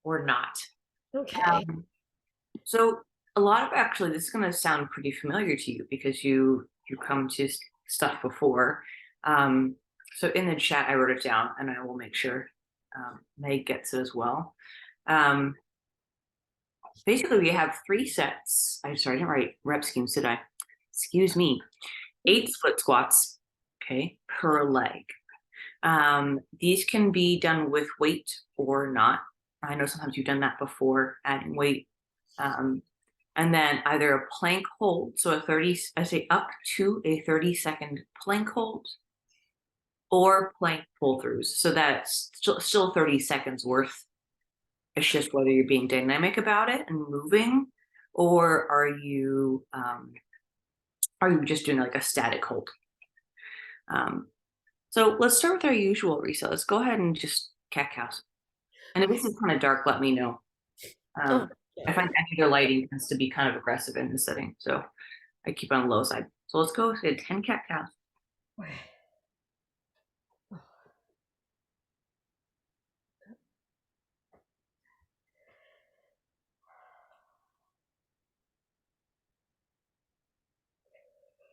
or not. Okay. So a lot of actually, this is going to sound pretty familiar to you because you come to stuff before. Um, so in the chat, I wrote it down, and I will make sure Meg gets it as well. Um, Basically, we have 3 sets. I'm sorry, I didn't write rep schemes, did I? Excuse me. 8 split squats, okay, per leg. These can be done with weight or not. I know sometimes you've done that before, adding weight. Um, and then either a plank hold, so I say up to a 30-second plank hold, or plank pull throughs. So that's still 30 seconds worth. It's just whether you're being dynamic about it and moving, or are you just doing like a static hold? So let's start with our usual reset. Let's go ahead and just cat cows. And if this is kind of dark, let me know. Oh, I sorry. find the lighting tends to be kind of aggressive in this setting, so I keep on the low side. So let's go with 10 cat cows.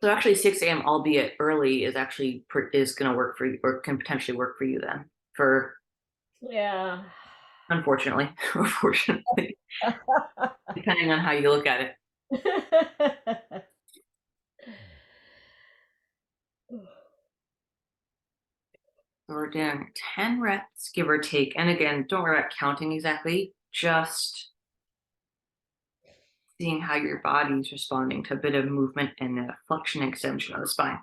So actually 6 a.m., albeit early, is actually is going to work for you, or can potentially work for you then. For Yeah. unfortunately, unfortunately, depending on how you look at it. So we're doing 10 reps, give or take. And again, don't worry about counting exactly. Just seeing how your body is responding to a bit of movement and a flexion extension of the spine.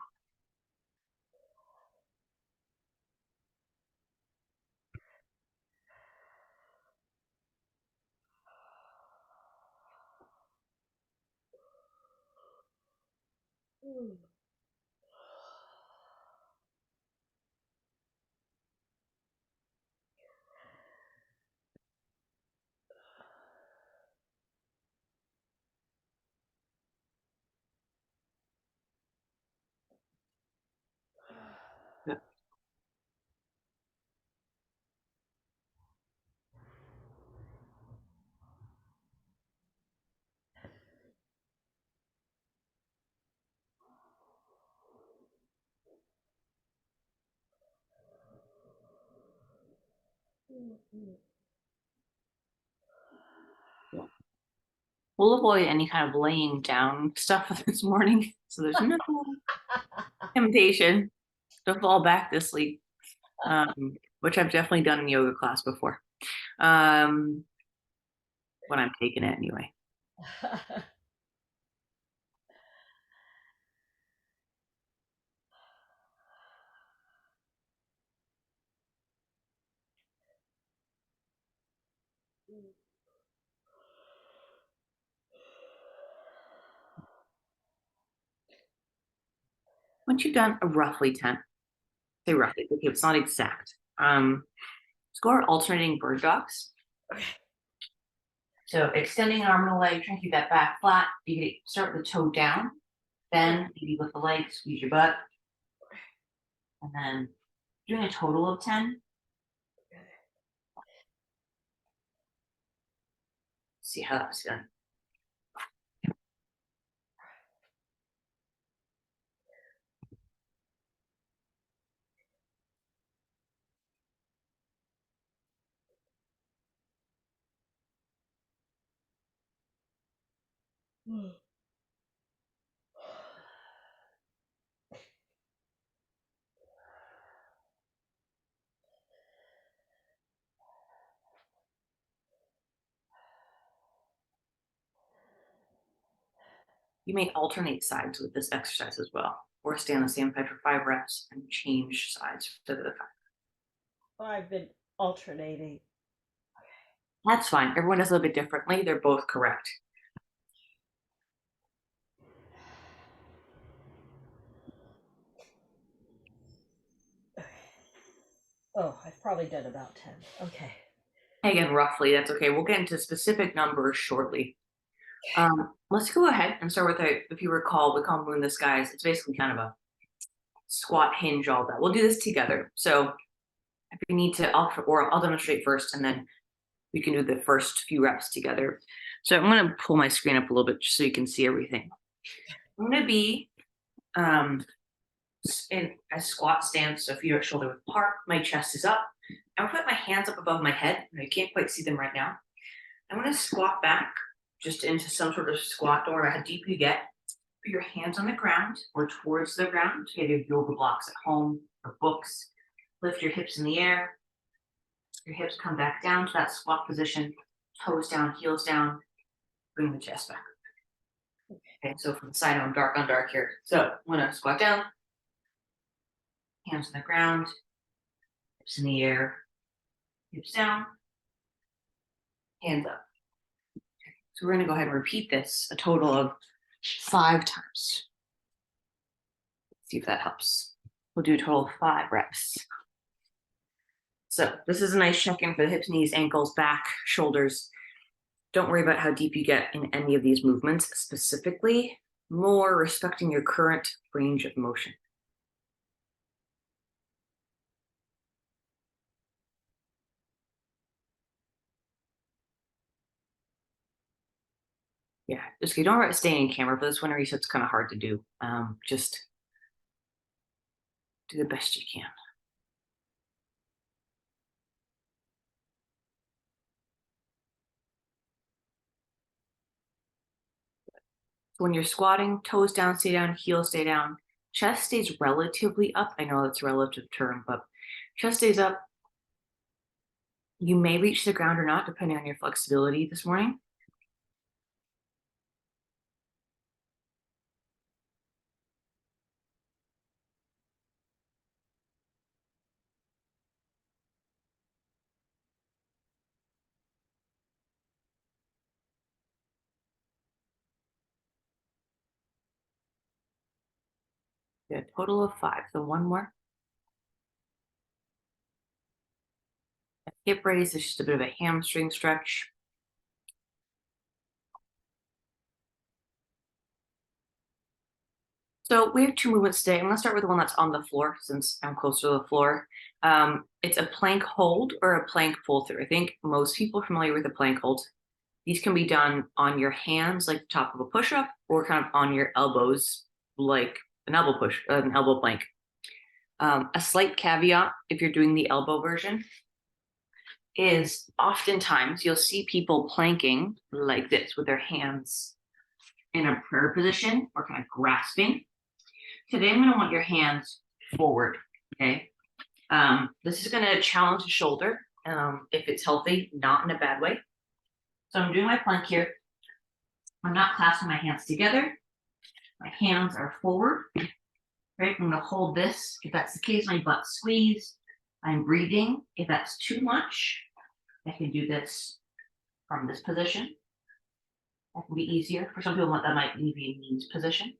Yeah. Yeah. We'll avoid any kind of laying down stuff this morning. So there's no temptation to fall back to sleep, which I've definitely done in yoga class before, when I'm taking it anyway. Once you've done a roughly 10, say roughly, okay, it's not exact. Score alternating bird dogs. So extending an arm and a leg, trying to keep that back flat. You can start with the toe down, then maybe with the leg, squeeze your butt, and then doing a total of 10. See how that's done. You may alternate sides with this exercise as well, or stay on the same side for 5 reps and change sides for the 5. I've been alternating. That's fine. Everyone does a little bit differently. They're both correct. Oh, I've probably done about 10. Okay. Again, roughly, that's okay. We'll get into specific numbers shortly. Let's go ahead and start with if you recall, we call Moon the Skies. It's basically kind of a squat hinge, all that. We'll do this together. So if you need to, I'll demonstrate first, and then We can do the first few reps together. So I'm going to pull my screen up a little bit just so you can see everything. I'm going to be in a squat stance, so feet are shoulder width apart, my chest is up. I'm going to put my hands up above my head. I can't quite see them right now. I'm going to squat back just into some sort of squat, no matter how deep you get. Put your hands on the ground or towards the ground. You have your yoga blocks at home or books. Lift your hips in the air. Your hips come back down to that squat position. Toes down, heels down. Bring the chest back. Okay, so from the side, I'm dark on dark here. So I'm going to squat down. Hands on the ground. Hips in the air. Hips down. Hands up. So we're going to go ahead and repeat this a total of 5 times. Let's see if that helps. We'll do a total of 5 reps. So this is a nice check-in for the hips, knees, ankles, back, shoulders. Don't worry about how deep you get in any of these movements specifically, more respecting your current range of motion. Yeah, just okay, don't worry about staying in camera for this one, or you said it's kind of hard to do. Just do the best you can. So when you're squatting, toes down, stay down, heels stay down, chest stays relatively up. I know that's a relative term, but chest stays up. You may reach the ground or not, depending on your flexibility this morning. Good. Total of 5. So one more. Hip raise is just a bit of a hamstring stretch. So we have 2 movements today. I'm going to start with the one that's on the floor since I'm closer to the floor. It's a plank hold or a plank pull through. I think most people are familiar with a plank hold. These can be done on your hands, like the top of a push-up, or kind of on your elbows, like an elbow push, an elbow plank. A slight caveat, if you're doing the elbow version, is oftentimes you'll see people planking like this with their hands in a prayer position or kind of grasping. Today, I'm going to want your hands forward, okay? This is going to challenge the shoulder if it's healthy, not in a bad way. So I'm doing my plank here. I'm not clasping my hands together. My hands are forward, right? I'm going to hold this. If that's the case, my butt squeeze. I'm breathing. If that's too much, I can do this from this position. That can be easier. For some people, that might be a knees position.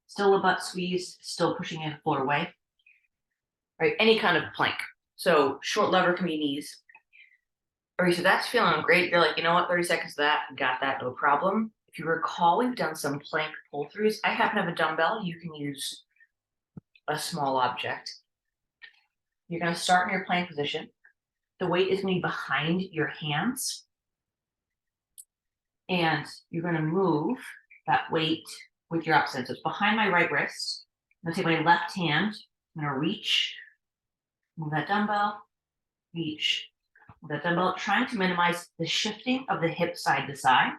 Still a butt squeeze, still pushing the floor away. Right, any kind of plank. So short lever can be knees. All right, so that's feeling great. You're like, you know what, 30 seconds of that, got that, no problem. If you recall, we've done some plank pull-throughs. I happen to have a dumbbell. You can use a small object. You're going to start in your plank position. The weight is going to be behind your hands. And you're going to move that weight with your opposite. So it's behind my right wrist. I'm going to take my left hand. I'm going to reach, move that dumbbell, reach, move that dumbbell, trying to minimize the shifting of the hip side to side.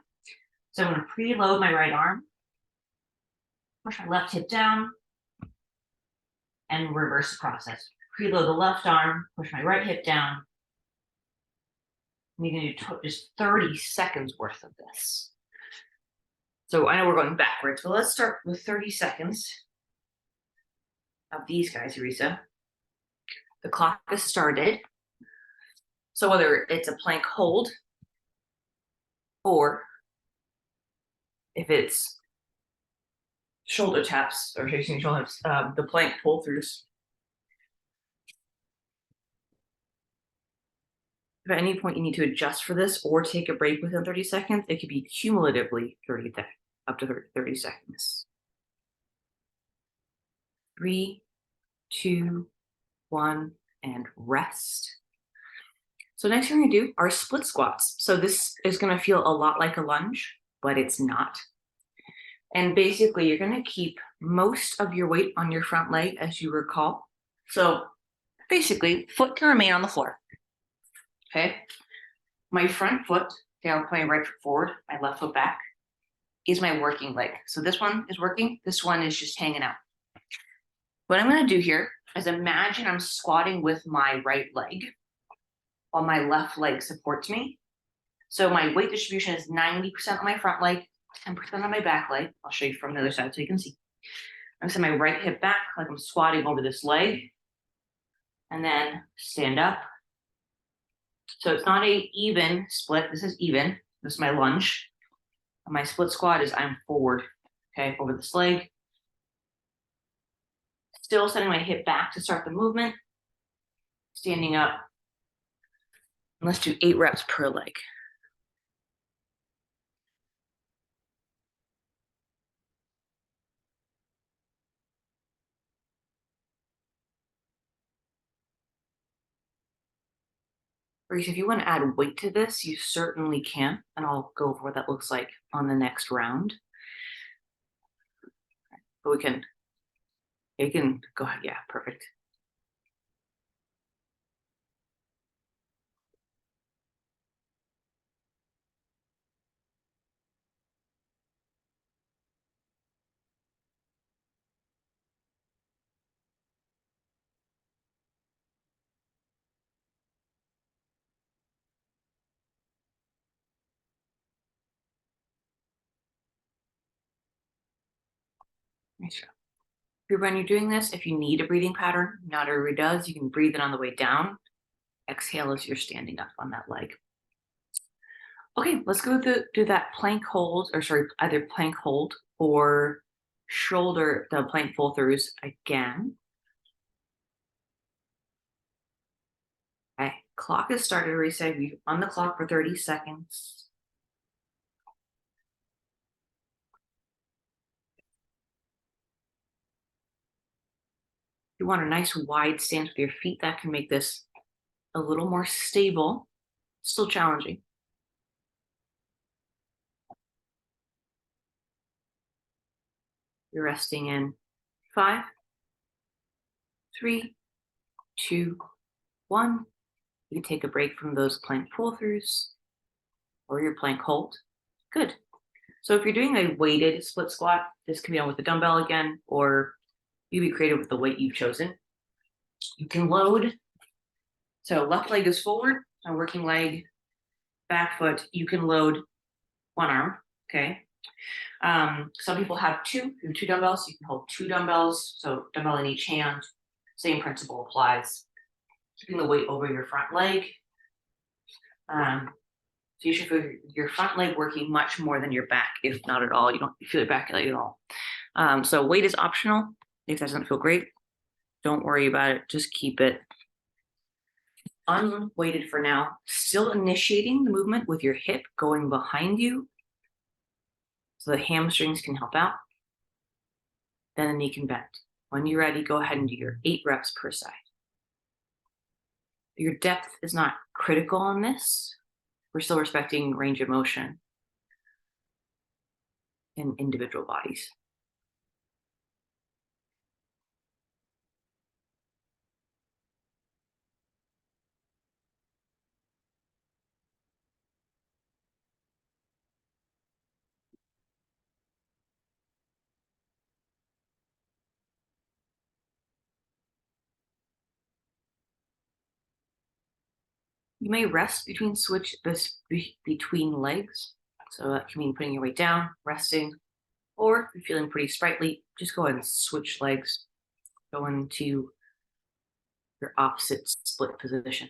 So I'm going to preload my right arm, push my left hip down, and reverse the process. Preload the left arm, push my right hip down. You're going to do just 30 seconds worth of this. So I know we're going backwards, but let's start with 30 seconds of these guys, Eureka. The clock has started. So whether it's a plank hold or if it's shoulder taps or chasing shoulder taps, the plank pull throughs. If at any point you need to adjust for this or take a break within 30 seconds, it could be cumulatively up to 30 seconds. 3, 2, 1, and rest. So next thing we're gonna do are split squats. So this is gonna feel a lot like a lunge, but it's not. And basically you're gonna keep most of your weight on your front leg as you recall. So basically foot can remain on the floor, okay? My front foot, okay, I'll put my right foot forward, my left foot back, is my working leg. So this one is working, this one is just hanging out. What I'm gonna do here is imagine I'm squatting with my right leg while my left leg supports me. So my weight distribution is 90% on my front leg, 10% on my back leg. I'll show you from the other side so you can see. I'm send my right hip back like I'm squatting over this leg, and then stand up. So it's not a even split. This is even. This is my lunge. And my split squat is I'm forward, okay, over this leg. Still sending my hip back to start the movement. Standing up. And let's do 8 reps per leg. If you want to add weight to this, you certainly can, and I'll go over what that looks like on the next round. But you can go ahead, yeah, perfect. Nice job. When you're doing this, if you need a breathing pattern, not everybody does, you can breathe in on the way down. Exhale as you're standing up on that leg. Okay, let's go do that plank hold, or sorry, either plank hold or the plank pull throughs again. Okay, clock is started to reset. We on the clock for 30 seconds. You want a nice wide stance with your feet. That can make this a little more stable, still challenging. You're resting in 5, 3, 2, 1. You can take a break from those plank pull-throughs or your plank hold. Good. So if you're doing a weighted split squat, this can be on with a dumbbell again, or you be creative with the weight you've chosen. You can load. So left leg is forward, so working leg, back foot. You can load one arm, okay? Some people have two dumbbells. So you can hold 2 dumbbells, so dumbbell in each hand. Same principle applies. Keeping the weight over your front leg. So you should feel your front leg working much more than your back, if not at all. You don't feel your back leg at all. So weight is optional. If that doesn't feel great, don't worry about it. Just keep it unweighted for now. Still initiating the movement with your hip going behind you so the hamstrings can help out. Then the knee can bend. When you're ready, go ahead and do your 8 reps per side. Your depth is not critical on this. We're still respecting range of motion in individual bodies. You may rest between between legs. So that can mean putting your weight down, resting, or if you're feeling pretty sprightly, just go ahead and switch legs, go into your opposite split position.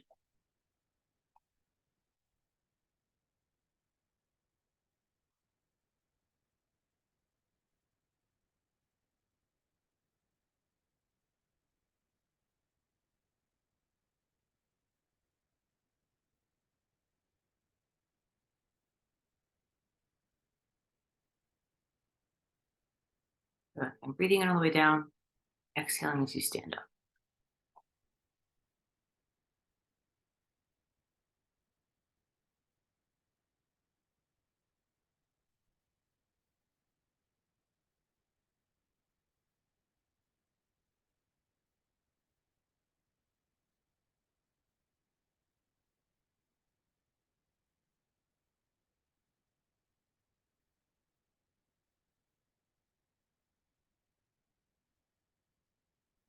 Good. And breathing in all the way down, exhaling as you stand up.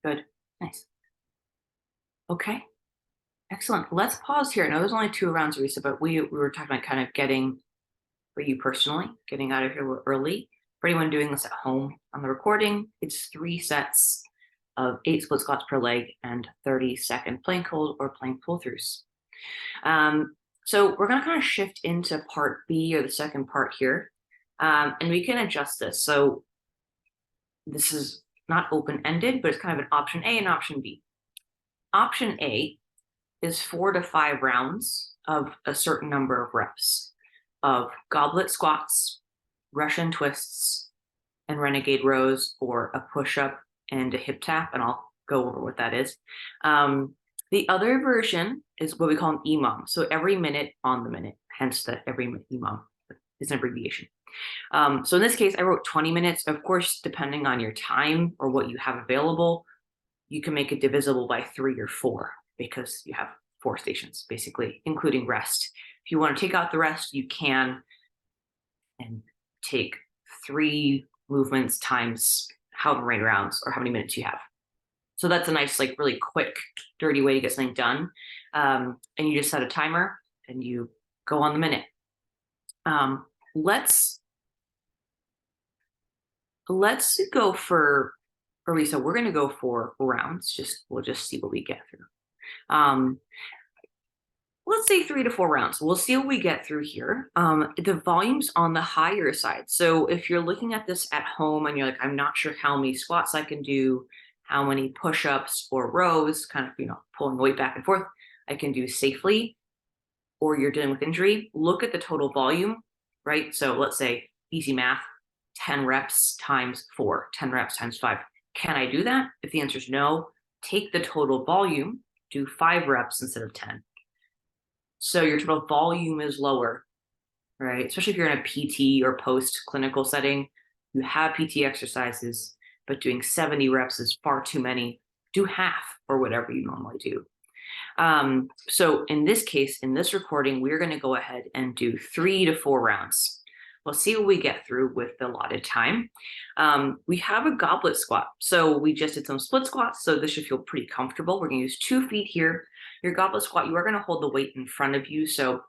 Good. Nice. Okay. Excellent. Let's pause here. I know there's only 2 rounds, Risa, but we were talking about kind of getting, for you personally, getting out of here a little early. For anyone doing this at home on the recording, it's 3 sets of 8 split squats per leg and 30-second plank hold or plank pull-throughs. So we're going to kind of shift into part B, or the second part here, and we can adjust this. So this is not open-ended, but it's kind of an option A and option B. Option A is 4 to 5 rounds of a certain number of reps of goblet squats, Russian twists, and renegade rows, or a push-up and a hip tap, and I'll go over what that is. The other version is what we call an EMOM, so every minute on the minute, hence the every minute EMOM is an abbreviation. So in this case, I wrote 20 minutes. Of course, depending on your time or what you have available, you can make it divisible by 3 or 4, because you have 4 stations, basically, including rest. If you want to take out the rest, you can, and take 3 movements times however many rounds or how many minutes you have. So that's a nice, like, really quick, dirty way to get something done. And you just set a timer and you go on the minute. Let's go for, or Lisa, we're going to go for rounds. We'll just see what we get through. Let's say 3 to 4 rounds. We'll see what we get through here. The volume's on the higher side. So if you're looking at this at home and you're like, I'm not sure how many squats I can do, how many push-ups or rows, kind of, pulling the weight back and forth, I can do safely, or you're dealing with injury, look at the total volume, right? So let's say, easy math, 10 reps times 4, 10 reps times 5. Can I do that? If the answer is no, take the total volume, do 5 reps instead of 10. So your total volume is lower, right? Especially if you're in a PT or post-clinical setting, you have PT exercises, but doing 70 reps is far too many. Do half, or whatever you normally do. So in this case, in this recording, we're going to go ahead and do 3 to 4 rounds. We'll see what we get through with the allotted time. We have a goblet squat. So we just did some split squats, so this should feel pretty comfortable. We're going to use 2 feet here. Your goblet squat, you are going to hold the weight in front of you. So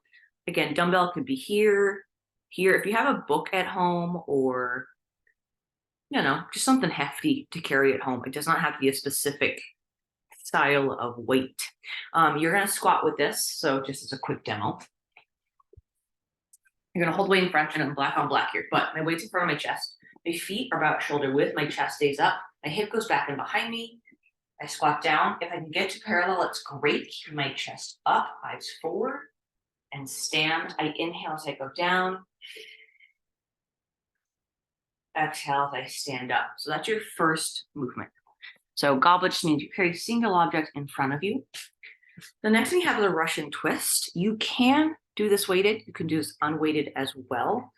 again, dumbbell could be here, here. If you have a book at home, or just something hefty to carry at home, it does not have to be a specific style of weight. You're going to squat with this. So just as a quick demo, you're going to hold the weight in front, and I'm black on black here, but my weight's in front of my chest. My feet are about shoulder width. My chest stays up. My hip goes back and behind me. I squat down. If I can get to parallel, it's great. Keep my chest up, eyes forward, and stand. I inhale as I go down. Exhale as I stand up. So that's your first movement. So goblet just means you carry a single object in front of you. The next thing you have is a Russian twist. You can do this weighted. You can do this unweighted as well.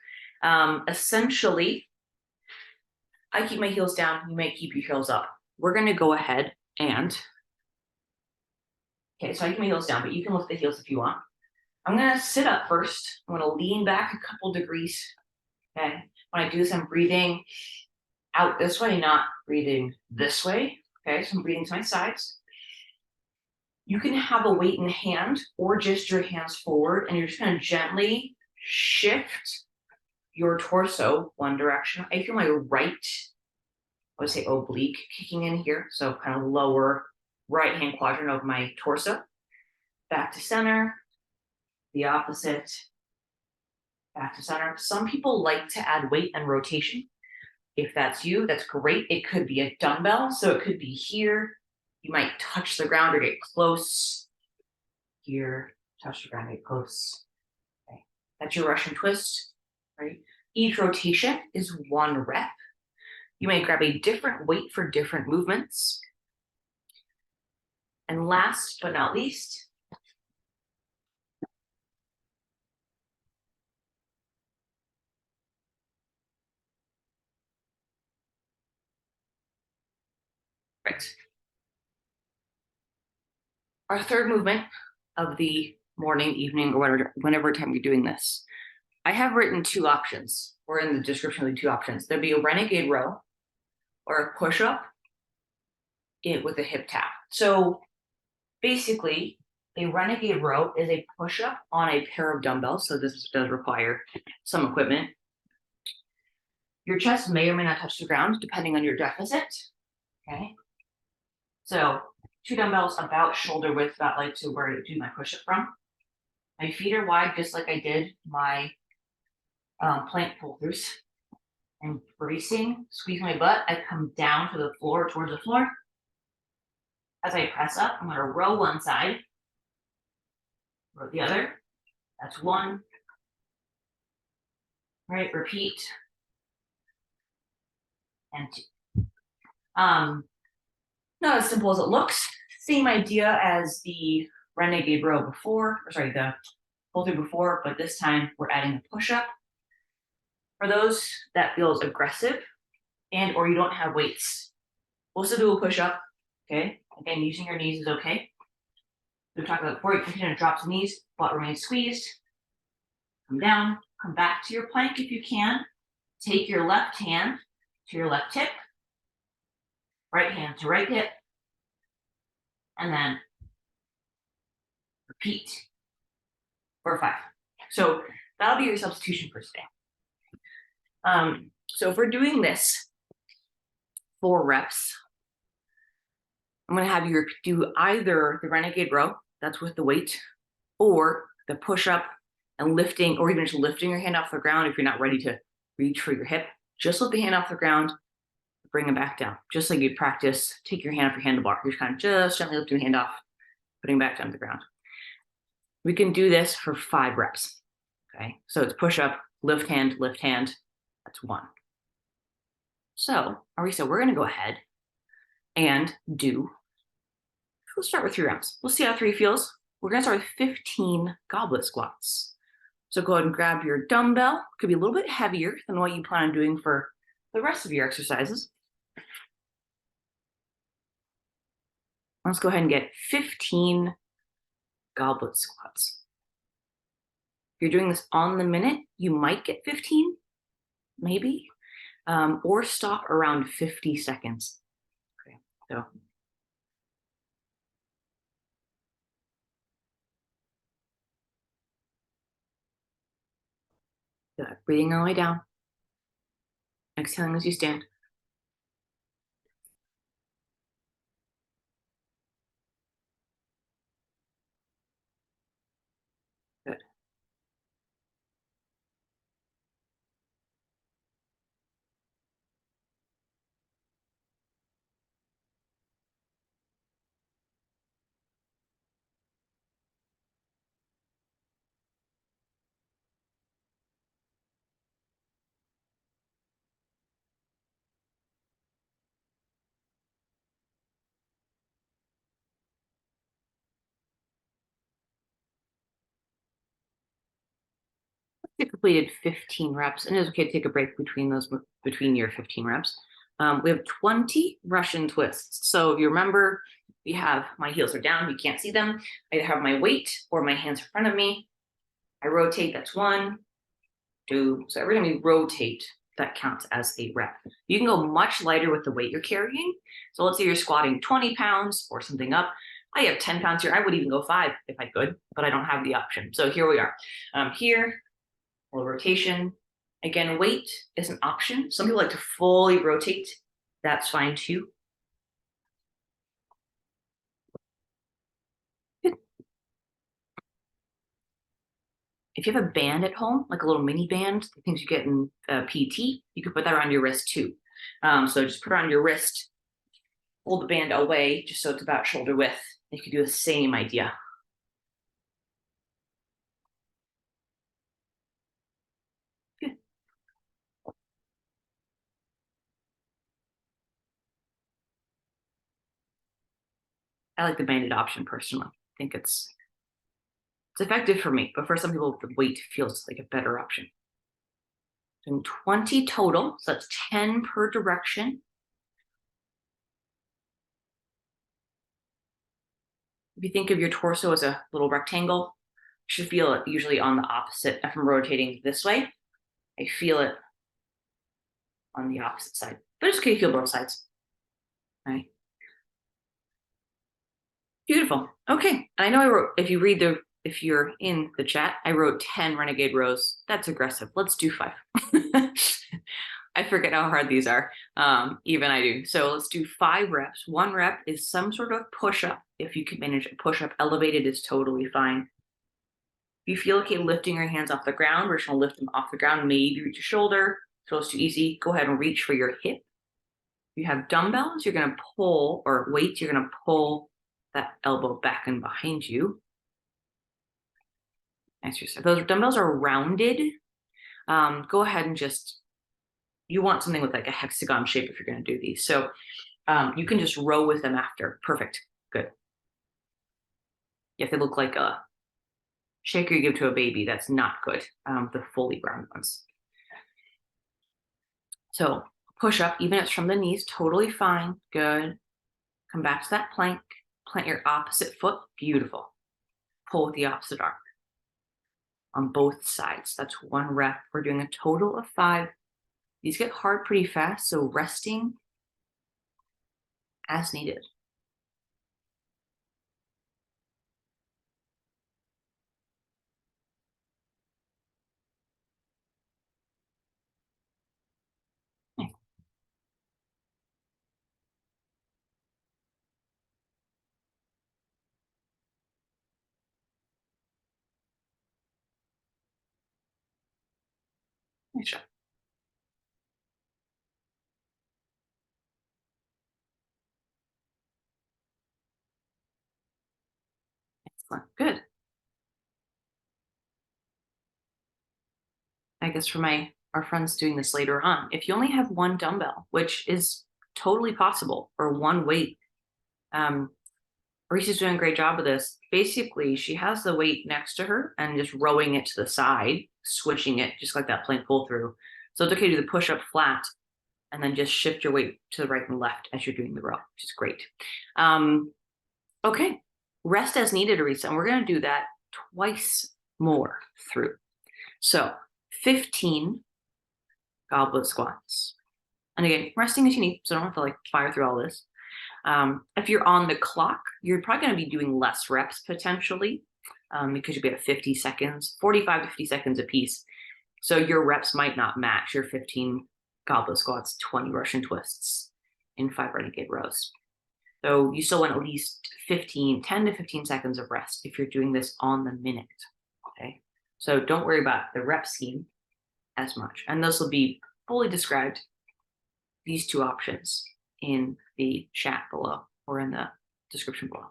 Essentially, I keep my heels down. You might keep your heels up. We're going to go ahead and, okay, so I keep my heels down, but you can lift the heels if you want. I'm going to sit up first. I'm going to lean back a couple degrees. Okay. When I do this, I'm breathing out this way, not breathing this way. Okay, so I'm breathing to my sides. You can have a weight in hand or just your hands forward, and you're just going to gently shift your torso one direction. I feel my right, I would say oblique, kicking in here. So kind of lower right hand quadrant of my torso. Back to center, the opposite, back to center. Some people like to add weight and rotation. If that's you, that's great. It could be a dumbbell, so it could be here. You might touch the ground or get close. Here, touch the ground, get close. Okay. That's your Russian twist, right? Each rotation is 1 rep. You may grab a different weight for different movements. And last but not least, right. Our third movement of the morning, evening, or whenever time you're doing this, I have written 2 options, or in the description of the 2 options. There'll be a renegade row, or a push-up, it with a hip tap. So basically, a Renegade row is a push-up on a pair of dumbbells. So this does require some equipment. Your chest may or may not touch the ground depending on your deficit. Okay. So 2 dumbbells about shoulder width, about like to where to do my push-up from. My feet are wide, just like I did my plank pull-throughs. I'm bracing, squeeze my butt. I come down to the floor, towards the floor. As I press up, I'm going to row one side, row the other. That's 1. Right, repeat. And 2. Not as simple as it looks. Same idea as the Renegade row before, or sorry, the pull-through before, but this time we're adding a push-up. For those that feels aggressive and or you don't have weights, we'll still do a push-up, okay? Again, using your knees is okay. We talked about before, you continue to drop to knees, butt remains squeezed. Come down, come back to your plank if you can. Take your left hand to your left hip, right hand to right hip, and then repeat for 5. So that'll be your substitution for today. So if we're doing this 4 reps, I'm going to have you do either the Renegade row, that's with the weight, or the push-up and lifting, or even just lifting your hand off the ground if you're not ready to reach for your hip. Just lift the hand off the ground, bring it back down. Just like you'd practice, take your hand off your handlebar. You're kind of just gently lifting your hand off, putting it back down to the ground. We can do this for 5 reps. Okay, so it's push-up, lift hand, that's 1. So, Arisa, we're going to go ahead and we'll start with 3 rounds. We'll see how 3 feels. We're going to start with 15 goblet squats. So go ahead and grab your dumbbell. Could be a little bit heavier than what you plan on doing for the rest of your exercises. Let's go ahead and get 15 goblet squats. If you're doing this on the minute, you might get 15, maybe, or stop around 50 seconds. Okay, so good. Breathing all the way down. Exhaling as you stand. Good. You completed 15 reps, and it's okay to take a break between your 15 reps. We have 20 Russian twists. So if you remember, we have my heels are down, you can't see them. I either have my weight or my hands in front of me. I rotate, that's 1, 2. So every time you rotate, that counts as a rep. You can go much lighter with the weight you're carrying. So let's say you're squatting 20 pounds or something up. I have 10 pounds here. I would even go 5 if I could, but I don't have the option. So here we are. Here, a little rotation. Again, weight is an option. Some people like to fully rotate. That's fine too. Good. If you have a band at home, like a little mini band, the things you get in PT, you can put that around your wrist too. So just put it on your wrist, hold the band away just so it's about shoulder width. You can do the same idea. Good. I like the banded option personally. I think it's effective for me, but for some people, the weight feels like a better option. And 20 total, so that's 10 per direction. If you think of your torso as a little rectangle, you should feel it usually on the opposite. If I'm rotating this way, I feel it on the opposite side. But it's okay to feel both sides. Right? Beautiful. Okay. I know I wrote, if you're in the chat, I wrote 10 Renegade rows. That's aggressive. Let's do 5. I forget how hard these are. Even I do. So let's do 5 reps. 1 rep is some sort of push-up. If you can manage a push-up, elevated is totally fine. If you feel okay lifting your hands off the ground, we're just gonna lift them off the ground, maybe reach your shoulder. So it's too easy. Go ahead and reach for your hip. If you have dumbbells, you're gonna pull, or weights, you're gonna pull that elbow back and behind you. Exercise. Those dumbbells are rounded. Go ahead and you want something with like a hexagon shape if you're going to do these. So you can just row with them after. Perfect. Good. If they look like a shaker you give to a baby, that's not good. The fully round ones. So push up, even if it's from the knees, totally fine. Good. Come back to that plank. Plant your opposite foot. Beautiful. Pull with the opposite arm on both sides. That's 1 rep. We're doing a total of 5. These get hard pretty fast, so resting as needed. Nice job. Excellent. Good. I guess for our friends doing this later on, if you only have 1 dumbbell, which is totally possible, or 1 weight, Reese's doing a great job of this. Basically, she has the weight next to her and just rowing it to the side, switching it just like that plank pull through. So it's okay to do the push up flat and then just shift your weight to the right and left as you're doing the row, which is great. Okay, rest as needed, Arisa, and we're going to do that twice more through. So 15 goblet squats. And again, resting as you need, so don't have to like fire through all this. If you're on the clock, you're probably going to be doing less reps potentially because you'll be at 50 seconds, 45 to 50 seconds a piece. So your reps might not match your 15 goblet squats, 20 Russian twists in 5 Renegade rows. So you still want at least 10 to 15 seconds of rest if you're doing this on the minute. Okay. So don't worry about the rep scheme as much. And those will be fully described, these 2 options, in the chat below or in the description below.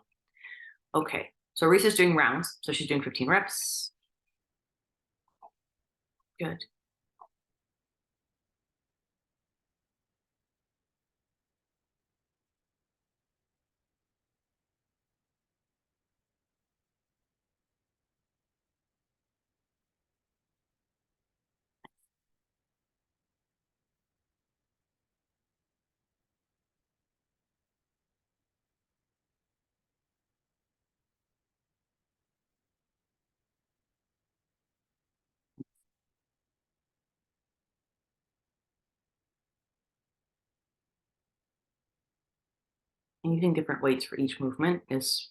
Okay, so Risa's doing rounds, so she's doing 15 reps. Good. And using different weights for each movement is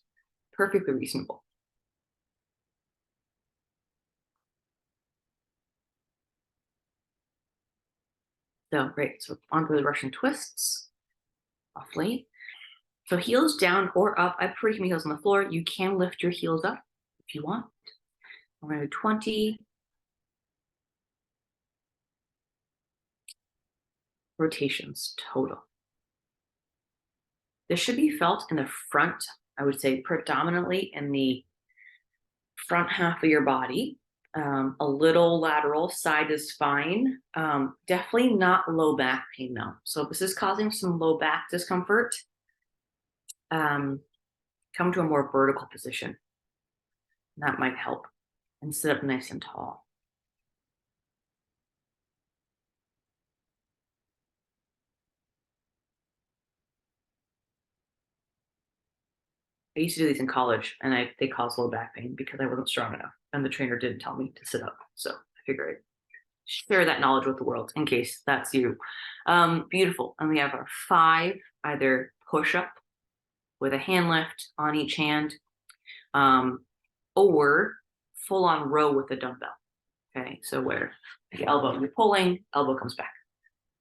perfectly reasonable. So great, so onto the Russian twists, roughly. So heels down or up. I prefer keeping heels on the floor. You can lift your heels up if you want. We're going to do 20 rotations total. This should be felt in the front, I would say predominantly in the front half of your body. A little lateral, side is fine. Definitely not low back pain though. So if this is causing some low back discomfort, come to a more vertical position. That might help. And sit up nice and tall. I used to do these in college and they caused low back pain because I wasn't strong enough. And the trainer didn't tell me to sit up. So I figured I'd share that knowledge with the world in case that's you. Beautiful. And we have our 5 either push up with a hand lift on each hand, or full on row with a dumbbell. Okay, so where the elbow, you're pulling, elbow comes back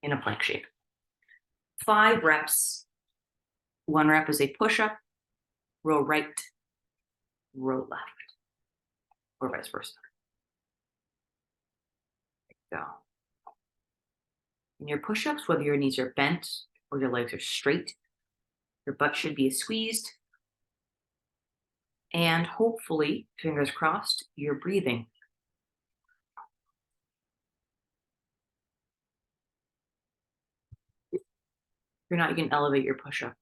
in a plank shape. 5 reps. 1 rep is a push up, row right, row left, or vice versa. Go. In your push ups, whether your knees are bent or your legs are straight, your butt should be squeezed. And hopefully, fingers crossed, you're breathing. If you're not, you can elevate your push up.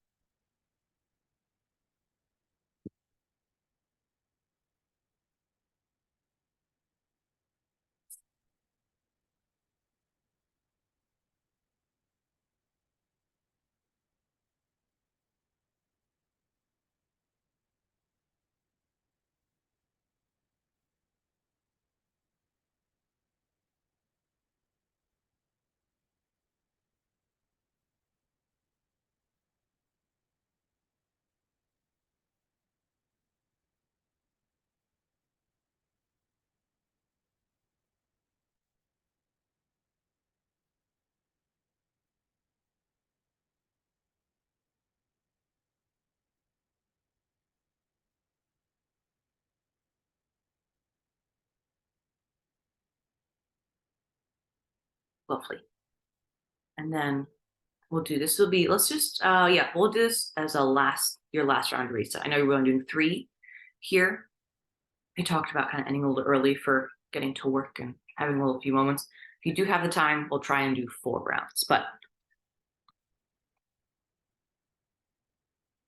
Lovely. And then we'll do this. Will be, let's just, yeah, we'll do this as your last round reset. I know we're only doing 3 here. I talked about kind of ending a little early for getting to work and having a little few moments. If you do have the time, we'll try and do 4 rounds. But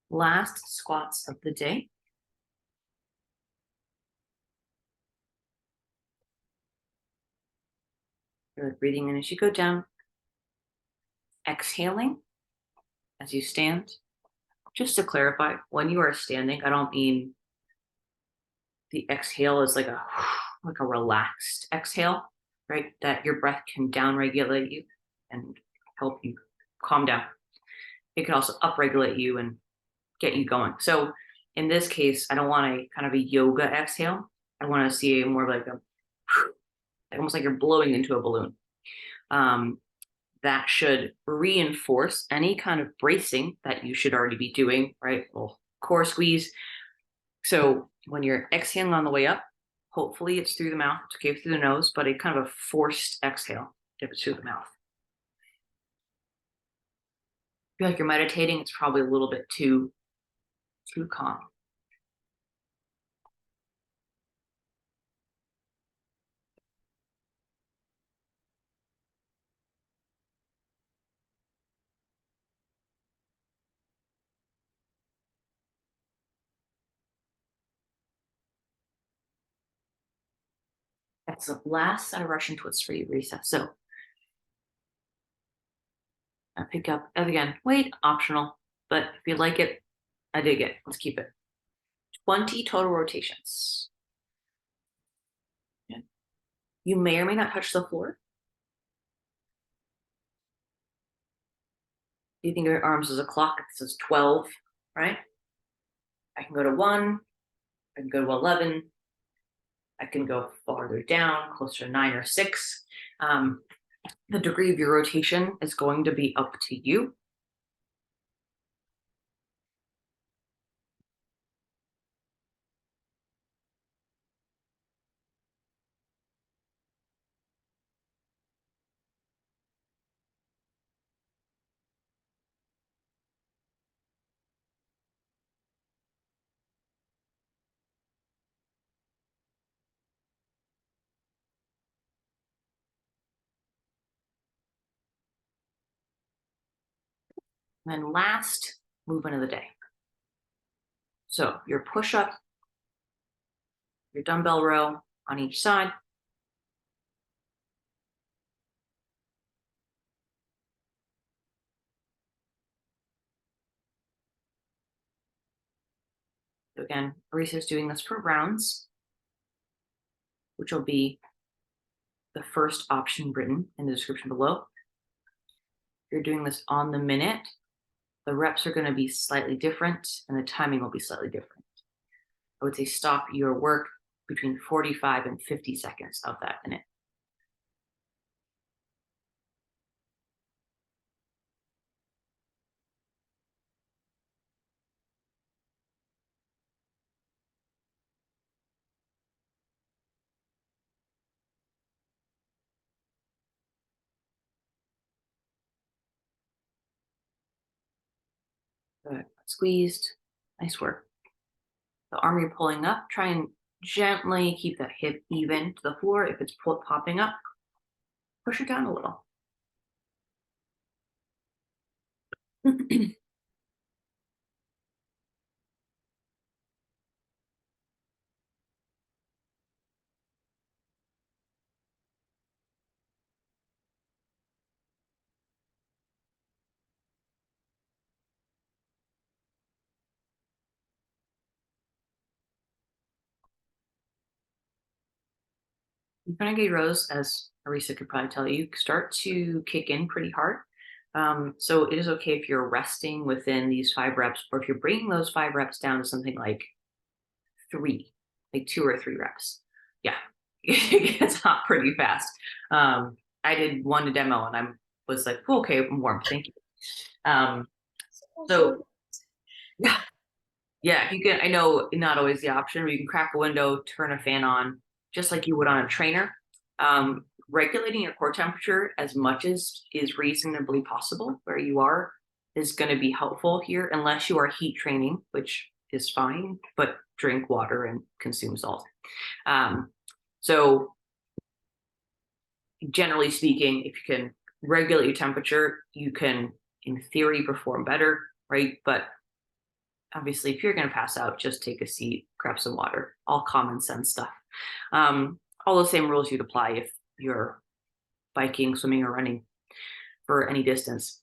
last squats of the day. You're breathing in as you go down, exhaling as you stand. Just to clarify, when you are standing, I don't mean the exhale is like a relaxed exhale, right? That your breath can down-regulate you and help you calm down. It can also upregulate you and get you going. So in this case, I don't want a kind of a yoga exhale. I want to see more like almost like you're blowing into a balloon. That should reinforce any kind of bracing that you should already be doing, right? Little core squeeze. So when you're exhaling on the way up, hopefully it's through the mouth, it's okay through the nose, but a kind of a forced exhale if it's through the mouth. Feel like you're meditating, it's probably a little bit too calm. Excellent. Last set of Russian twists for you, Risa. So I pick up, again, weight optional, but if you like it, I dig it. Let's keep it. 20 total rotations. Yeah. You may or may not touch the floor. You think of your arms as a clock, it says 12, right? I can go to 1, I can go to 11, I can go farther down, closer to 9 or 6. The degree of your rotation is going to be up to you. And then last movement of the day. So your push-up, your dumbbell row on each side. So again, Arisa's doing this for rounds, which will be the first option written in the description below. You're doing this on the minute, the reps are going to be slightly different and the timing will be slightly different. I would say stop your work between 45 and 50 seconds of that minute. Good. Squeezed. Nice work. The arm you're pulling up, try and gently keep that hip even to the floor. If it's popping up, push it down a little. Renegade rows, as Arisa could probably tell you, start to kick in pretty hard. So it is okay if you're resting within these 5 reps, or if you're bringing those 5 reps down to something like 3, like 2 or 3 reps. Yeah, it gets hot pretty fast. I did one to demo and I was like, oh, okay, I'm warm, thank you. So yeah, you can, I know not always the option, but you can crack a window, turn a fan on, just like you would on a trainer. Regulating your core temperature as much as is reasonably possible where you are is going to be helpful here, unless you are heat training, which is fine, but drink water and consume salt. So generally speaking, if you can regulate your temperature, you can, in theory, perform better, right? But obviously, if you're going to pass out, just take a seat, grab some water, all common sense stuff. All the same rules you'd apply if you're biking, swimming, or running for any distance.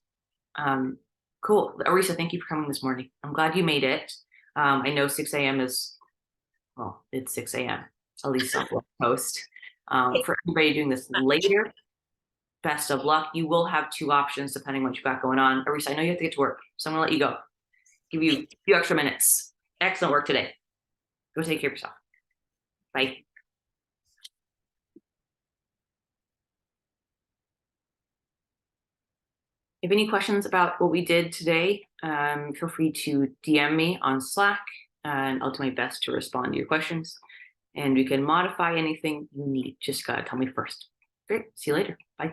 Cool. Arisa, thank you for coming this morning. I'm glad you made it. I know 6 a.m. is, well, it's 6 a.m., at least on the Coast. For everybody doing this later, best of luck. You will have 2 options depending on what you've got going on. Arisa, I know you have to get to work, so I'm going to let you go. Give you a few extra minutes. Excellent work today. Go take care of yourself. Bye. If any questions about what we did today, feel free to DM me on Slack, and I'll do my best to respond to your questions. And we can modify anything you need. Just gotta tell me first. Great. See you later. Bye.